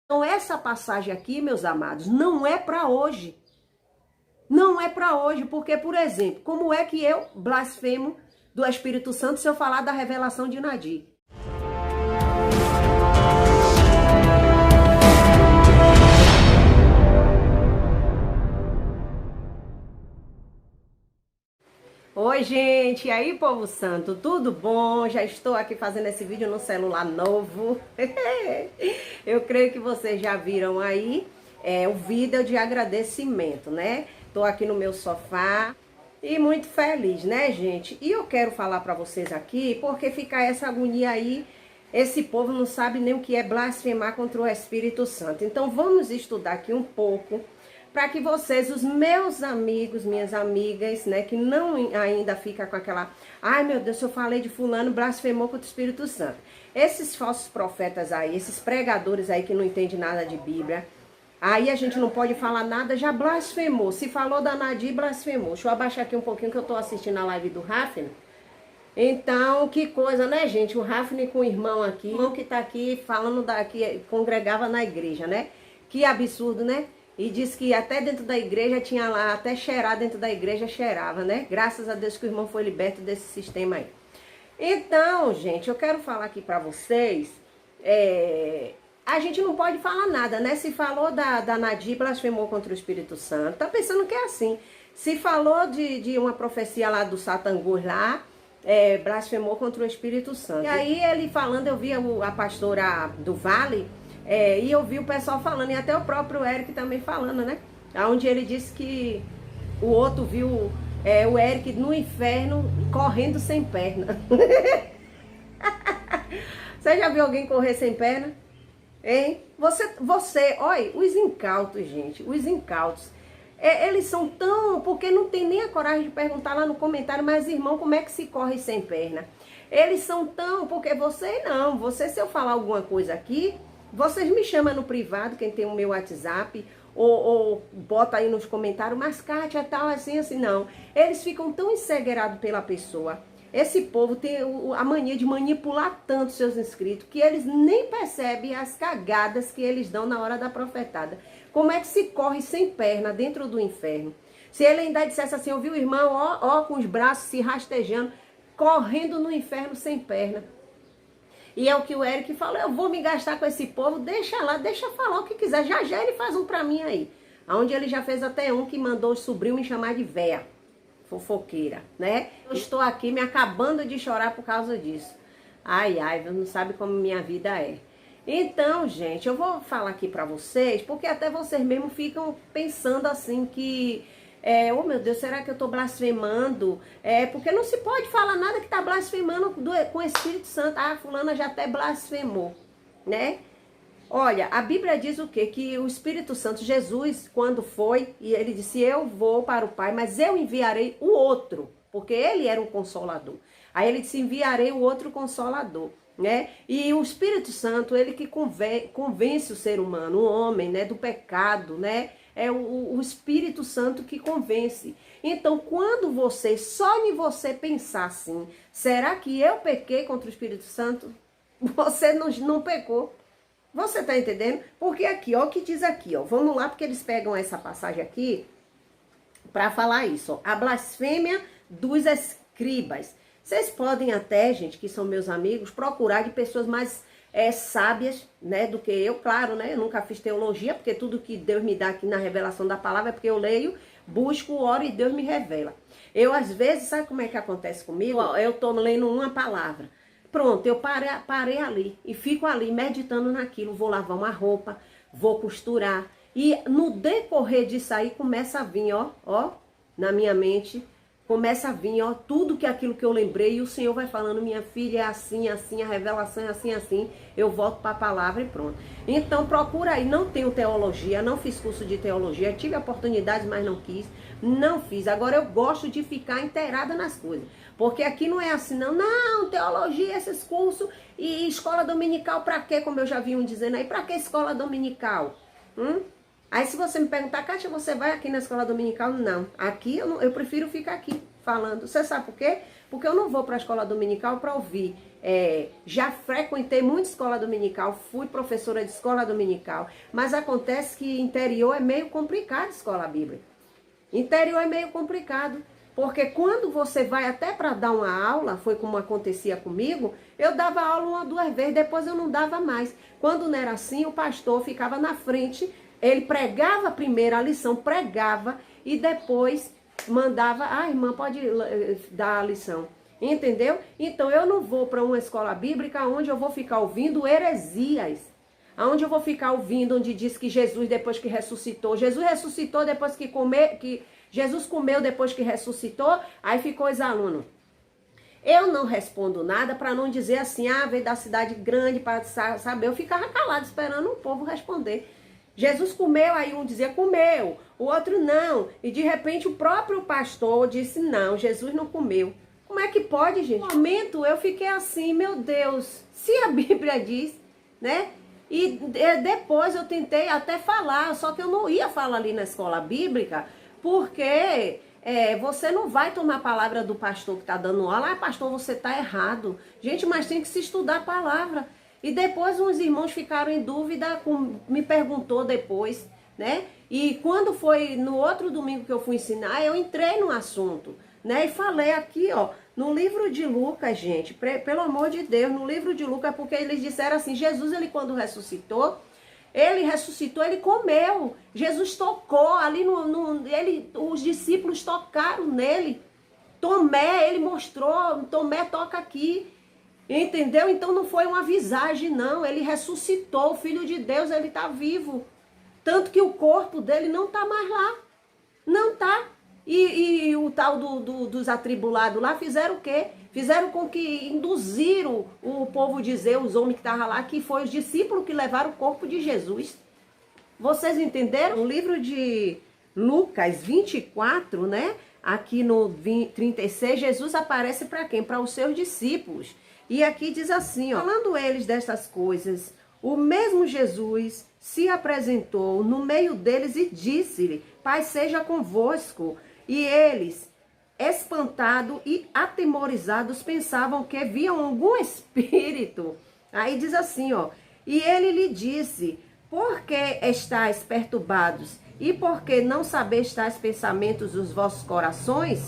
Então essa passagem aqui, meus amados, não é para hoje. Não é para hoje, porque, por exemplo, como é que eu blasfemo do Espírito Santo se eu falar da revelação de Nadir? Oi, gente, e aí, povo santo, tudo bom? Já estou aqui fazendo esse vídeo no celular novo. Eu creio que vocês já viram aí o vídeo de agradecimento, né? Tô aqui no meu sofá e muito feliz, né, gente? E eu quero falar para vocês aqui, porque fica essa agonia aí, esse povo não sabe nem o que é blasfemar contra o Espírito Santo. Então vamos estudar aqui um pouco, para que vocês, os meus amigos, minhas amigas, né, que não ainda fica com aquela, ai meu Deus, eu falei de fulano, blasfemou contra o Espírito Santo. Esses falsos profetas aí, esses pregadores aí que não entendem nada de Bíblia, aí a gente não pode falar nada, já blasfemou. Se falou da Nadir, blasfemou. Deixa eu abaixar aqui um pouquinho que eu tô assistindo a live do Rafne. Então, que coisa, né, gente? O Rafne com o irmão aqui, o irmão que tá aqui falando que congregava na igreja, né? Que absurdo, né? E diz que até dentro da igreja tinha lá, até cheirar dentro da igreja cheirava, né? Graças a Deus que o irmão foi liberto desse sistema aí. Então, gente, eu quero falar aqui pra vocês, a gente não pode falar nada, né? Se falou da Nadir, blasfemou contra o Espírito Santo, tá pensando que é assim. Se falou de uma profecia lá do Satanguz lá, blasfemou contra o Espírito Santo. E aí ele falando, eu vi a pastora do Vale, e eu vi o pessoal falando, e até o próprio Eric também falando, né? Onde ele disse que o outro viu o Eric no inferno correndo sem perna. Você já viu alguém correr sem perna? Hein? Olha, os incautos, gente, os incautos. Eles são tão... Porque não tem nem a coragem de perguntar lá no comentário, mas irmão, como é que se corre sem perna? Eles são tão... Porque você não. Você, se eu falar alguma coisa aqui, vocês me chamam no privado, quem tem o meu WhatsApp, ou bota aí nos comentários, mas Kátia, tal, assim, não. Eles ficam tão encegueirados pela pessoa. Esse povo tem a mania de manipular tanto seus inscritos, que eles nem percebem as cagadas que eles dão na hora da profetada. Como é que se corre sem perna dentro do inferno? Se ele ainda dissesse assim, eu vi o irmão, ó, com os braços se rastejando, correndo no inferno sem perna. E é o que o Eric falou, eu vou me gastar com esse povo, deixa lá, deixa falar o que quiser. Já ele faz um pra mim aí. Onde ele já fez até um que mandou o sobrinho me chamar de véia, fofoqueira, né? Eu estou aqui me acabando de chorar por causa disso. Ai, você não sabe como minha vida é. Então, gente, eu vou falar aqui pra vocês, porque até vocês mesmos ficam pensando assim que... oh meu Deus, será que eu tô blasfemando? Porque não se pode falar nada que tá blasfemando com o Espírito Santo. Ah, fulana já até blasfemou, né? Olha, a Bíblia diz o quê? Que o Espírito Santo, Jesus, quando foi, e ele disse, eu vou para o Pai, mas eu enviarei o outro, porque ele era um consolador. Aí ele disse, enviarei o outro consolador, né? E o Espírito Santo, ele que convence o ser humano, o homem, né, do pecado, né? É o Espírito Santo que convence. Então, quando você, só em você pensar assim, será que eu pequei contra o Espírito Santo? Você não pecou. Você tá entendendo? Porque aqui, ó, o que diz aqui, ó. Vamos lá, porque eles pegam essa passagem aqui para falar isso, ó. A blasfêmia dos escribas. Vocês podem até, gente, que são meus amigos, procurar de pessoas mais sábias, né, do que eu, claro, né, eu nunca fiz teologia, porque tudo que Deus me dá aqui na revelação da palavra é porque eu leio, busco, oro e Deus me revela. Eu, às vezes, sabe como é que acontece comigo? Eu tô lendo uma palavra, pronto, eu parei ali e fico ali meditando naquilo, vou lavar uma roupa, vou costurar, e no decorrer disso aí começa a vir, ó, na minha mente, começa a vir, ó, tudo aquilo que eu lembrei, e o Senhor vai falando, minha filha, é assim, assim, a revelação é assim, assim, eu volto para a palavra e pronto. Então procura aí, não tenho teologia, não fiz curso de teologia, tive oportunidades, mas não quis, não fiz. Agora eu gosto de ficar inteirada nas coisas, porque aqui não é assim, não, teologia, esses cursos, e escola dominical pra quê, como eu já vi um dizendo aí, pra que escola dominical? Aí se você me perguntar, Kátia, você vai aqui na escola dominical? Não, aqui eu prefiro ficar aqui falando. Você sabe por quê? Porque eu não vou para a escola dominical para ouvir já frequentei muita escola dominical, fui professora de escola dominical, mas acontece que interior é meio complicado escola bíblica. Interior é meio complicado, porque quando você vai até para dar uma aula, foi como acontecia comigo, eu dava aula 1 ou 2 vezes, depois eu não dava mais. Quando não era assim, o pastor ficava na frente, ele pregava primeiro a lição, pregava e depois mandava, irmã, pode dar a lição. Entendeu? Então eu não vou para uma escola bíblica onde eu vou ficar ouvindo heresias. Onde eu vou ficar ouvindo, onde diz que Jesus depois que ressuscitou, Jesus ressuscitou depois que Jesus comeu depois que ressuscitou, aí ficou os alunos. Eu não respondo nada para não dizer assim, veio da cidade grande para saber. Eu ficava calado esperando o povo responder. Jesus comeu, aí um dizia comeu, o outro não. E de repente o próprio pastor disse não, Jesus não comeu. Como é que pode, gente? No momento eu fiquei assim, meu Deus, se a Bíblia diz, né? E depois eu tentei até falar, só que eu não ia falar ali na escola bíblica, porque você não vai tomar a palavra do pastor que está dando aula. Pastor, você está errado. Gente, mas tem que se estudar a palavra. E depois uns irmãos ficaram em dúvida, me perguntou depois, né? E quando foi no outro domingo que eu fui ensinar, eu entrei no assunto, né? E falei aqui, ó, no livro de Lucas, gente, pelo amor de Deus, no livro de Lucas, porque eles disseram assim, Jesus, ele quando ressuscitou, ele comeu. Jesus tocou ali os discípulos tocaram nele. Tomé, ele mostrou, Tomé toca aqui. Entendeu? Então não foi uma visagem, não. Ele ressuscitou, o Filho de Deus, ele está vivo. Tanto que o corpo dele não está mais lá. Não está. E o tal dos atribulados lá fizeram o quê? Fizeram com que induziram o povo dizer, os homens que estavam lá, que foi os discípulos que levaram o corpo de Jesus. Vocês entenderam? No livro de Lucas 24, né? Aqui no 36, Jesus aparece para quem? Para os seus discípulos. E aqui diz assim, ó, falando eles destas coisas, o mesmo Jesus se apresentou no meio deles e disse-lhe, Pai seja convosco. E eles, espantados e atemorizados, pensavam que viam algum espírito. Aí diz assim, ó, e ele lhe disse, por que estáis perturbados? E por que não sabeis tais pensamentos dos vossos corações?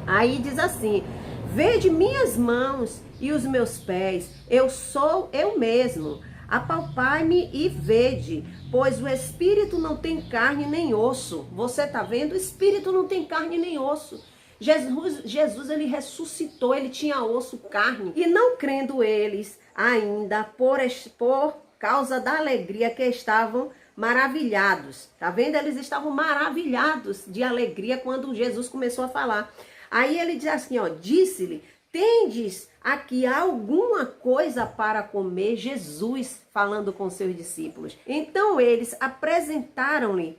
Aí diz assim, vede minhas mãos e os meus pés, eu sou eu mesmo. Apalpai-me e vede, pois o espírito não tem carne nem osso. Você está vendo? O espírito não tem carne nem osso. Jesus, ele ressuscitou, ele tinha osso, carne. E não crendo eles ainda por causa da alegria que estavam maravilhados. Tá vendo? Eles estavam maravilhados de alegria quando Jesus começou a falar. Aí ele diz assim, ó, disse-lhe, tendes aqui alguma coisa para comer? Jesus falando com seus discípulos. Então eles apresentaram-lhe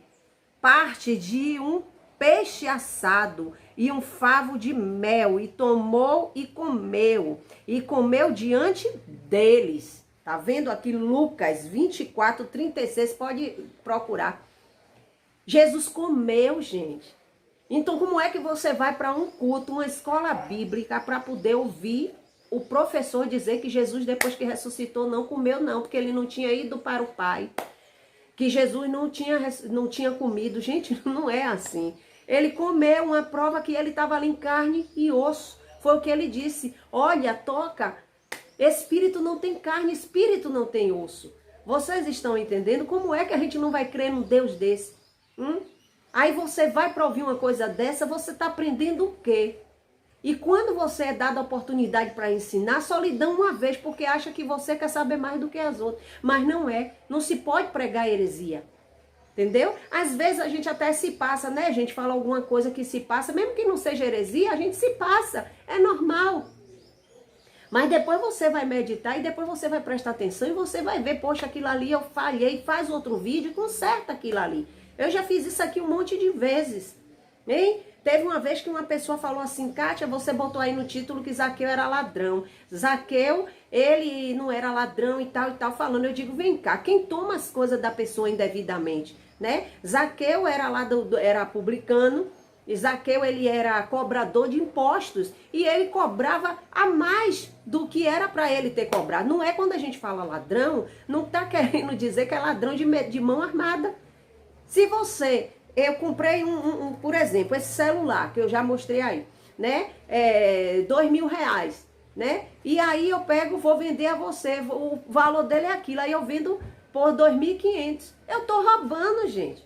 parte de um peixe assado e um favo de mel, e tomou e comeu diante deles. Tá vendo aqui Lucas 24, 36, pode procurar. Jesus comeu, gente. Então, como é que você vai para um culto, uma escola bíblica, para poder ouvir o professor dizer que Jesus, depois que ressuscitou, não comeu, não, porque ele não tinha ido para o Pai, que Jesus não tinha comido? Gente, não é assim. Ele comeu, uma prova que ele estava ali em carne e osso. Foi o que ele disse. Olha, toca, espírito não tem carne, espírito não tem osso. Vocês estão entendendo? Como é que a gente não vai crer num Deus desse? Aí você vai para ouvir uma coisa dessa, você está aprendendo o quê? E quando você é dado a oportunidade para ensinar, só lhe dão uma vez, porque acha que você quer saber mais do que as outras. Mas não é. Não se pode pregar heresia. Entendeu? Às vezes a gente até se passa, né? A gente fala alguma coisa que se passa, mesmo que não seja heresia, a gente se passa. É normal. Mas depois você vai meditar e depois você vai prestar atenção e você vai ver, poxa, aquilo ali eu falhei, faz outro vídeo e conserta aquilo ali. Eu já fiz isso aqui um monte de vezes, hein? Teve uma vez que uma pessoa falou assim, Kátia, você botou aí no título que Zaqueu era ladrão. Zaqueu, ele não era ladrão e tal, falando. Eu digo, vem cá, quem toma as coisas da pessoa indevidamente, né? Zaqueu era lá era publicano, Zaqueu, ele era cobrador de impostos e ele cobrava a mais do que era para ele ter cobrado. Não é quando a gente fala ladrão, não está querendo dizer que é ladrão de mão armada. Se você, eu comprei por exemplo, esse celular que eu já mostrei aí, né? R$ 2.000, né? E aí eu pego, vou vender a você, o valor dele é aquilo, aí eu vendo por 2.500. Eu tô roubando, gente.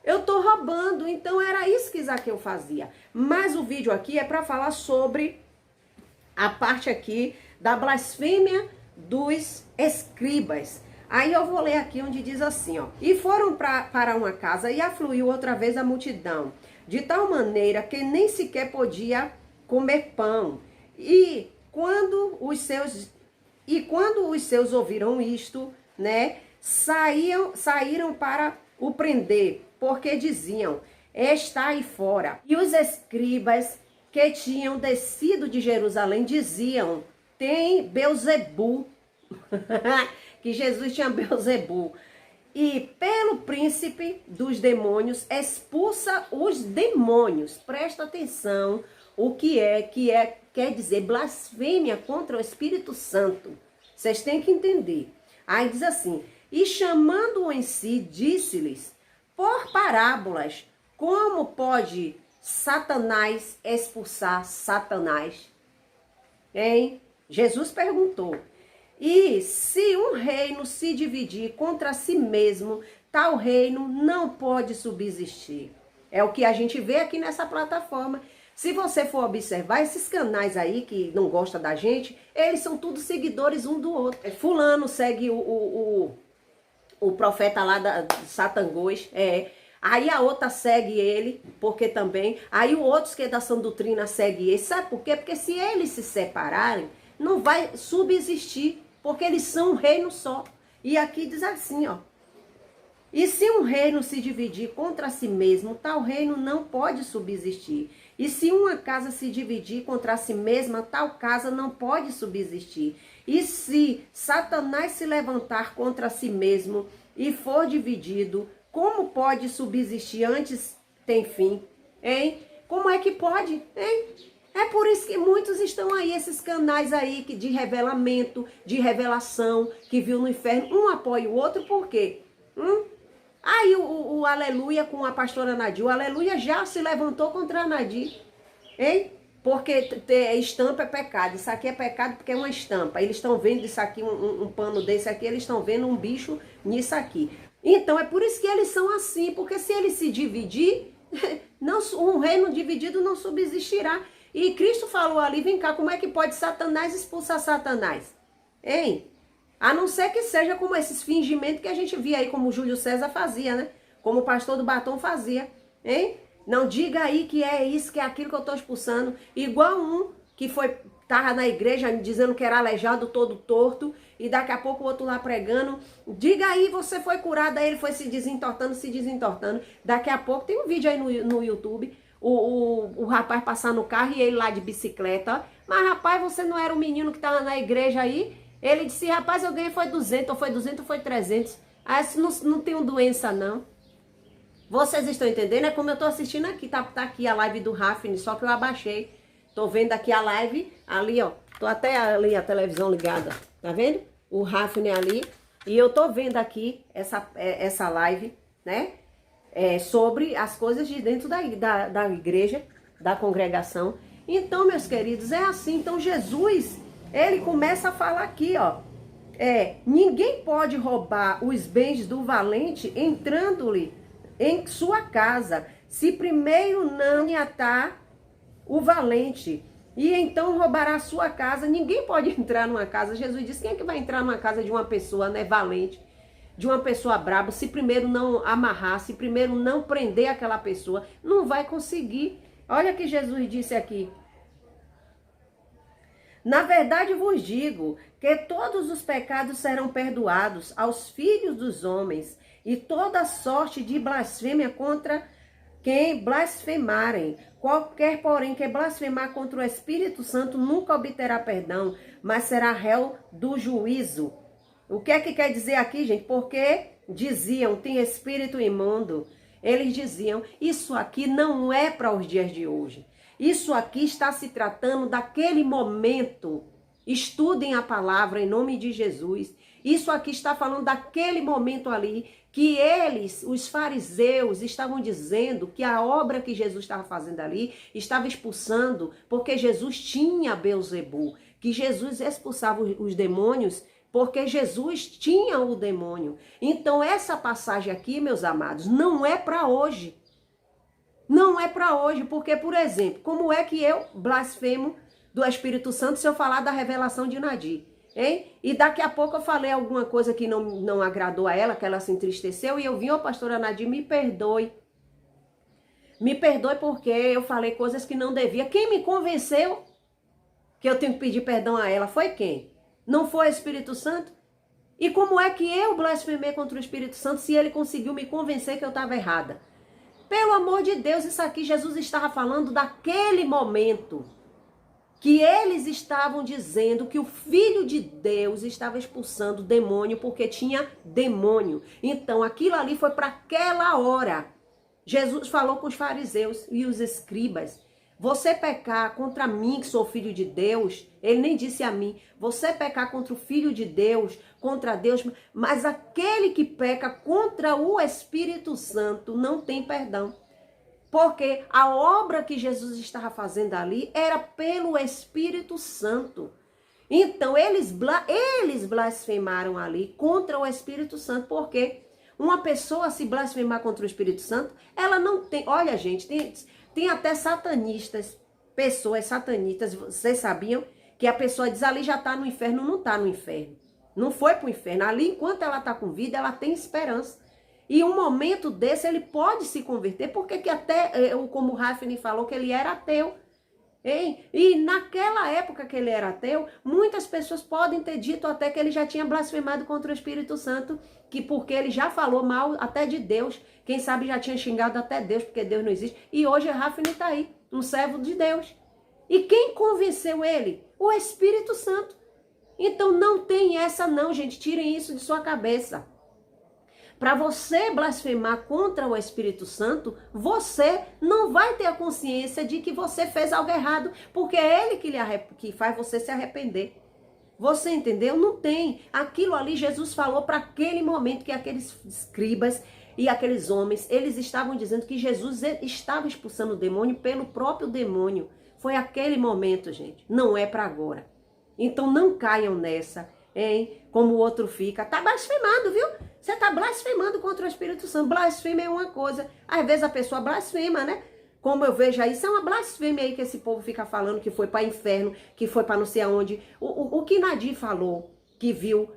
Eu tô roubando, então era isso que Zaqueu fazia. Mas o vídeo aqui é para falar sobre a parte aqui da blasfêmia dos escribas. Aí eu vou ler aqui onde diz assim, ó. E foram para uma casa e afluiu outra vez a multidão, de tal maneira que nem sequer podia comer pão. E quando os seus ouviram isto, né, saíram para o prender, porque diziam, está aí fora. E os escribas que tinham descido de Jerusalém diziam, tem Beelzebu, que Jesus tinha Beelzebu. E pelo príncipe dos demônios expulsa os demônios. Presta atenção o que quer dizer blasfêmia contra o Espírito Santo. Vocês têm que entender. Aí diz assim, e chamando-o em si, disse-lhes, por parábolas, como pode Satanás expulsar Satanás? Hein? Jesus perguntou, e se um reino se dividir contra si mesmo, tal reino não pode subsistir. É o que a gente vê aqui nessa plataforma. Se você for observar, esses canais aí que não gostam da gente, eles são todos seguidores um do outro. Fulano segue o profeta lá de Satangos, aí a outra segue ele, porque também, aí o outro que é da sã doutrina segue ele. Sabe por quê? Porque se eles se separarem, não vai subsistir, porque eles são um reino só. E aqui diz assim, ó. E se um reino se dividir contra si mesmo, tal reino não pode subsistir. E se uma casa se dividir contra si mesma, tal casa não pode subsistir. E se Satanás se levantar contra si mesmo e for dividido, como pode subsistir antes tem fim? Hein? Como é que pode? Hein? É por isso que muitos estão aí, esses canais aí de revelamento, de revelação, que viu no inferno, um apoia o outro, por quê? Aí o Aleluia com a pastora Nadir, o Aleluia já se levantou contra a Nadir, hein? Porque estampa é pecado, isso aqui é pecado porque é uma estampa. Eles estão vendo isso aqui, um pano desse aqui, eles estão vendo um bicho nisso aqui. Então é por isso que eles são assim, porque se eles se dividir, um reino dividido não subsistirá. E Cristo falou ali, vem cá, como é que pode Satanás expulsar Satanás? Hein? A não ser que seja como esses fingimentos que a gente via aí, como o Júlio César fazia, né? Como o pastor do batom fazia, hein? Não diga aí que é isso, que é aquilo que eu estou expulsando. Igual um que estava na igreja dizendo que era aleijado, todo torto, e daqui a pouco o outro lá pregando. Diga aí, você foi curado, aí ele foi se desentortando. Daqui a pouco, tem um vídeo aí no YouTube, o rapaz passar no carro e ele lá de bicicleta. Mas rapaz, você não era o menino que estava na igreja aí? Ele disse, rapaz, eu ganhei foi 200, ou foi 300. Aí não tenho doença não. Vocês estão entendendo? É como eu estou assistindo aqui, tá aqui a live do Rafne, só que eu abaixei. Tô vendo aqui a live, ali ó, tô até ali a televisão ligada, tá vendo? O Rafne ali, e eu tô vendo aqui essa live, né? Sobre as coisas de dentro da igreja, da congregação. Então, meus queridos, é assim. Então, Jesus, ele começa a falar aqui, ó. Ninguém pode roubar os bens do valente entrando-lhe em sua casa, se primeiro não atar o valente, e então roubará a sua casa. Ninguém pode entrar numa casa. Jesus disse, quem é que vai entrar numa casa de uma pessoa, né, valente, de uma pessoa braba, se primeiro não amarrar, se primeiro não prender aquela pessoa, não vai conseguir. Olha o que Jesus disse aqui. Na verdade vos digo que todos os pecados serão perdoados aos filhos dos homens, e toda sorte de blasfêmia contra quem blasfemarem. Qualquer, porém, que blasfemar contra o Espírito Santo nunca obterá perdão, mas será réu do juízo. O que é que quer dizer aqui, gente? Porque diziam, tem espírito imundo. eles diziam, isso aqui não é para os dias de hoje. Isso aqui está se tratando daquele momento. Estudem a palavra em nome de Jesus. Isso aqui está falando daquele momento ali que eles, os fariseus, estavam dizendo que a obra que Jesus estava fazendo ali estava expulsando, porque Jesus tinha Beelzebul, que Jesus expulsava os demônios porque Jesus tinha o demônio. Então essa passagem aqui, meus amados, não é para hoje. Não é para hoje, porque, por exemplo, como é que eu blasfemo do Espírito Santo se eu falar da revelação de Nadir? Hein? E daqui a pouco eu falei alguma coisa que não agradou a ela, que ela se entristeceu, e eu vim, pastora Nadir, me perdoe. Me perdoe porque eu falei coisas que não devia. Quem me convenceu que eu tenho que pedir perdão a ela foi quem? Não foi o Espírito Santo? E como é que eu blasfemei contra o Espírito Santo se ele conseguiu me convencer que eu estava errada? Pelo amor de Deus, isso aqui Jesus estava falando daquele momento que eles estavam dizendo que o Filho de Deus estava expulsando o demônio porque tinha demônio. Então aquilo ali foi para aquela hora. Jesus falou com os fariseus e os escribas: você pecar contra mim, que sou filho de Deus, ele nem disse a mim, você pecar contra o Filho de Deus, contra Deus, mas aquele que peca contra o Espírito Santo não tem perdão. Porque a obra que Jesus estava fazendo ali era pelo Espírito Santo. Então eles blasfemaram ali contra o Espírito Santo, porque uma pessoa se blasfemar contra o Espírito Santo, ela não tem... Olha, gente, tem até satanistas, pessoas satanistas, vocês sabiam que a pessoa diz ali já está no inferno, não está no inferno. Não foi para o inferno. Ali, enquanto ela está com vida, ela tem esperança. E um momento desse, ele pode se converter, porque que até, como o Rafni falou, que ele era ateu. Hein? E naquela época que ele era ateu, muitas pessoas podem ter dito até que ele já tinha blasfemado contra o Espírito Santo, que porque ele já falou mal até de Deus, quem sabe já tinha xingado até Deus, porque Deus não existe. E hoje Rafni está aí, um servo de Deus. E quem convenceu ele? O Espírito Santo. Então não tem essa não, gente, tirem isso de sua cabeça. Para você blasfemar contra o Espírito Santo, você não vai ter a consciência de que você fez algo errado, porque é ele que faz você se arrepender. Você entendeu? Não tem. Aquilo ali Jesus falou para aquele momento que aqueles escribas e aqueles homens, eles estavam dizendo que Jesus estava expulsando o demônio pelo próprio demônio. Foi aquele momento, gente. Não é para agora. Então não caiam nessa, hein? Como o outro fica. Tá blasfemando, viu? Você tá blasfemando contra o Espírito Santo. Blasfêmia é uma coisa. Às vezes a pessoa blasfema, né? Como eu vejo aí, isso é uma blasfêmia aí que esse povo fica falando que foi para inferno, que foi para não sei aonde. O que Nadir falou, que viu,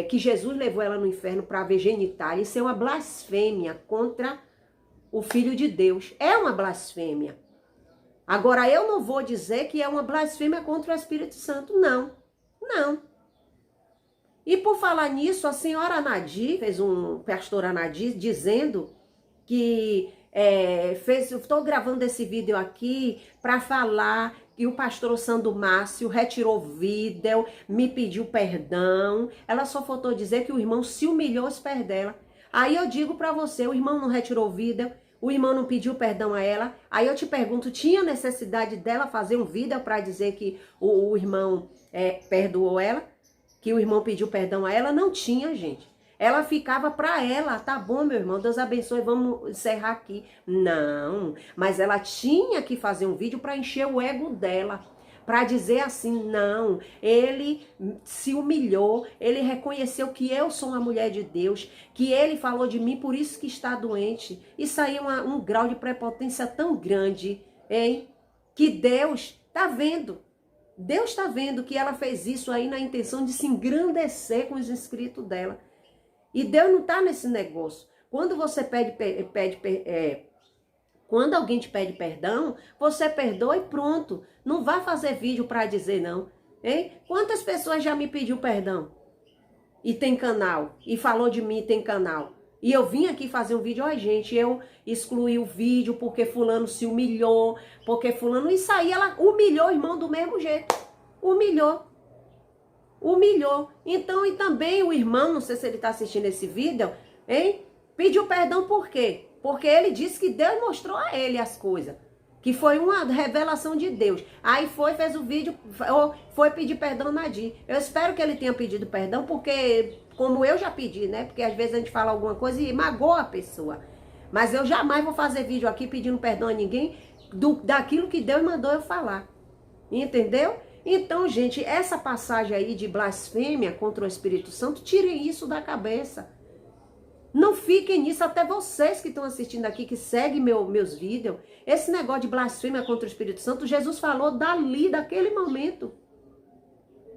que Jesus levou ela no inferno para ver genitália, isso é uma blasfêmia contra o Filho de Deus. É uma blasfêmia. Agora, eu não vou dizer que é uma blasfêmia contra o Espírito Santo. Não, não. E por falar nisso, a senhora Nadir, fez um pastora Nadir, dizendo que estou gravando esse vídeo aqui para falar que o pastor Sandro Márcio retirou o vídeo, me pediu perdão. Ela só faltou dizer que o irmão se humilhou aos pés dela. Aí eu digo para você, o irmão não retirou o vídeo, o irmão não pediu perdão a ela. Aí eu te pergunto, tinha necessidade dela fazer um vídeo para dizer que o irmão perdoou ela? Que o irmão pediu perdão a ela? Não tinha, gente. Ela ficava para ela, tá bom, meu irmão, Deus abençoe, vamos encerrar aqui. Não, mas ela tinha que fazer um vídeo para encher o ego dela, para dizer assim, não, ele se humilhou, ele reconheceu que eu sou uma mulher de Deus, que ele falou de mim, por isso que está doente. Isso aí é um grau de prepotência tão grande, hein? Que Deus tá vendo. Deus está vendo que ela fez isso aí na intenção de se engrandecer com os inscritos dela. E Deus não está nesse negócio. Quando você quando alguém te pede perdão, você perdoa e pronto. Não vai fazer vídeo para dizer não. Hein? Quantas pessoas já me pediu perdão? E tem canal. E falou de mim e tem canal. E eu vim aqui fazer um vídeo, gente, eu excluí o vídeo porque fulano se humilhou, porque fulano... Isso aí, ela humilhou o irmão do mesmo jeito. Humilhou. Então, e também o irmão, não sei se ele tá assistindo esse vídeo, hein? Pediu perdão por quê? Porque ele disse que Deus mostrou a ele as coisas. Que foi uma revelação de Deus. Aí fez o vídeo, foi pedir perdão a Nadir. Eu espero que ele tenha pedido perdão, porque, como eu já pedi, né? Porque às vezes a gente fala alguma coisa e magoa a pessoa. Mas eu jamais vou fazer vídeo aqui pedindo perdão a ninguém daquilo que Deus mandou eu falar. Entendeu? Então, gente, essa passagem aí de blasfêmia contra o Espírito Santo, tirem isso da cabeça. Não fiquem nisso, até vocês que estão assistindo aqui, que seguem meus vídeos. Esse negócio de blasfêmia contra o Espírito Santo, Jesus falou dali, daquele momento.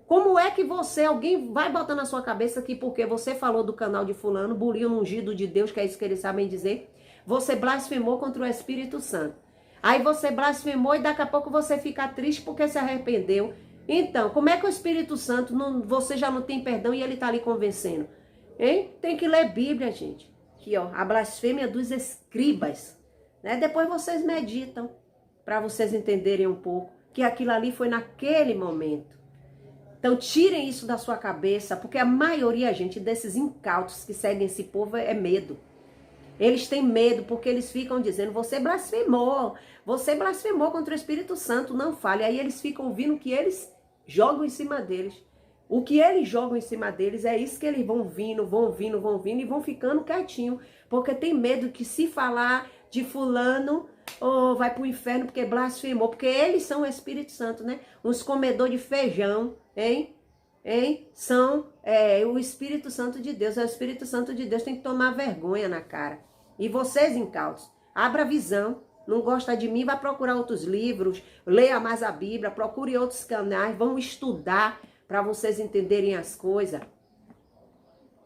Como é que alguém vai botar na sua cabeça que porque você falou do canal de fulano, burinho ungido de Deus, que é isso que eles sabem dizer, você blasfemou contra o Espírito Santo. Aí você blasfemou e daqui a pouco você fica triste porque se arrependeu. Então, como é que o Espírito Santo, você já não tem perdão e ele está ali convencendo? Hein? Tem que ler Bíblia, gente. Aqui, ó, a blasfêmia dos escribas. Né? Depois vocês meditam, para vocês entenderem um pouco, que aquilo ali foi naquele momento. Então, tirem isso da sua cabeça, porque a maioria, gente, desses incautos que seguem esse povo é medo. Eles têm medo porque eles ficam dizendo, você blasfemou contra o Espírito Santo, não fale. Aí eles ficam ouvindo o que eles jogam em cima deles. O que eles jogam em cima deles é isso que eles vão vindo e vão ficando quietinho. Porque tem medo que se falar de fulano, vai pro inferno porque blasfemou. Porque eles são o Espírito Santo, né? Uns comedores de feijão, hein? São o Espírito Santo de Deus. É o Espírito Santo de Deus, tem que tomar vergonha na cara. E vocês, incautos, abra a visão. Não gosta de mim, vai procurar outros livros, leia mais a Bíblia, procure outros canais, vão estudar para vocês entenderem as coisas.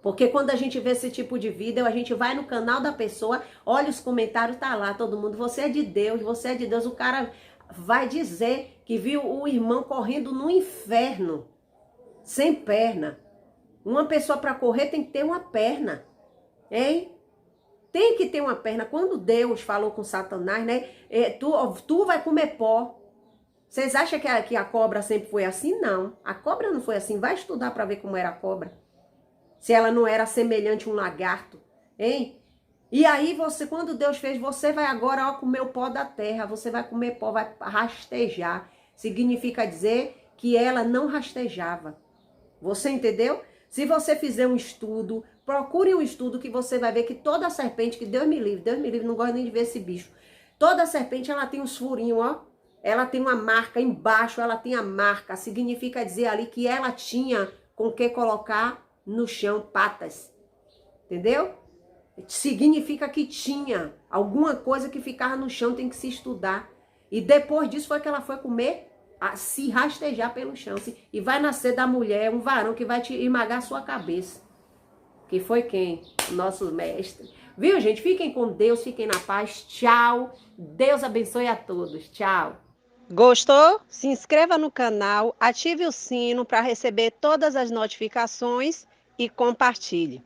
Porque quando a gente vê esse tipo de vídeo, a gente vai no canal da pessoa, olha os comentários, tá lá todo mundo, você é de Deus, você é de Deus. O cara vai dizer que viu o irmão correndo no inferno, sem perna. Uma pessoa para correr tem que ter uma perna, hein? Tem que ter uma perna. Quando Deus falou com Satanás, né? Tu vai comer pó. Vocês acham que a cobra sempre foi assim? Não. A cobra não foi assim. Vai estudar para ver como era a cobra. Se ela não era semelhante a um lagarto, hein? E aí quando Deus fez, você vai agora comer o pó da terra. Você vai comer pó, vai rastejar. Significa dizer que ela não rastejava. Você entendeu? Se você fizer um estudo, procure um estudo que você vai ver que toda serpente, que Deus me livre, não gosto nem de ver esse bicho. Toda serpente, ela tem uns furinhos, ó. Ela tem uma marca embaixo, ela tem a marca. Significa dizer ali que ela tinha com que colocar no chão patas. Entendeu? Significa que tinha alguma coisa que ficava no chão, tem que se estudar. E depois disso foi que ela foi comer, se rastejar pelo chão. E vai nascer da mulher um varão que vai te esmagar a sua cabeça. Que foi quem? O nosso mestre. Viu, gente? Fiquem com Deus, fiquem na paz. Tchau. Deus abençoe a todos. Tchau. Gostou? Se inscreva no canal, ative o sino para receber todas as notificações e compartilhe.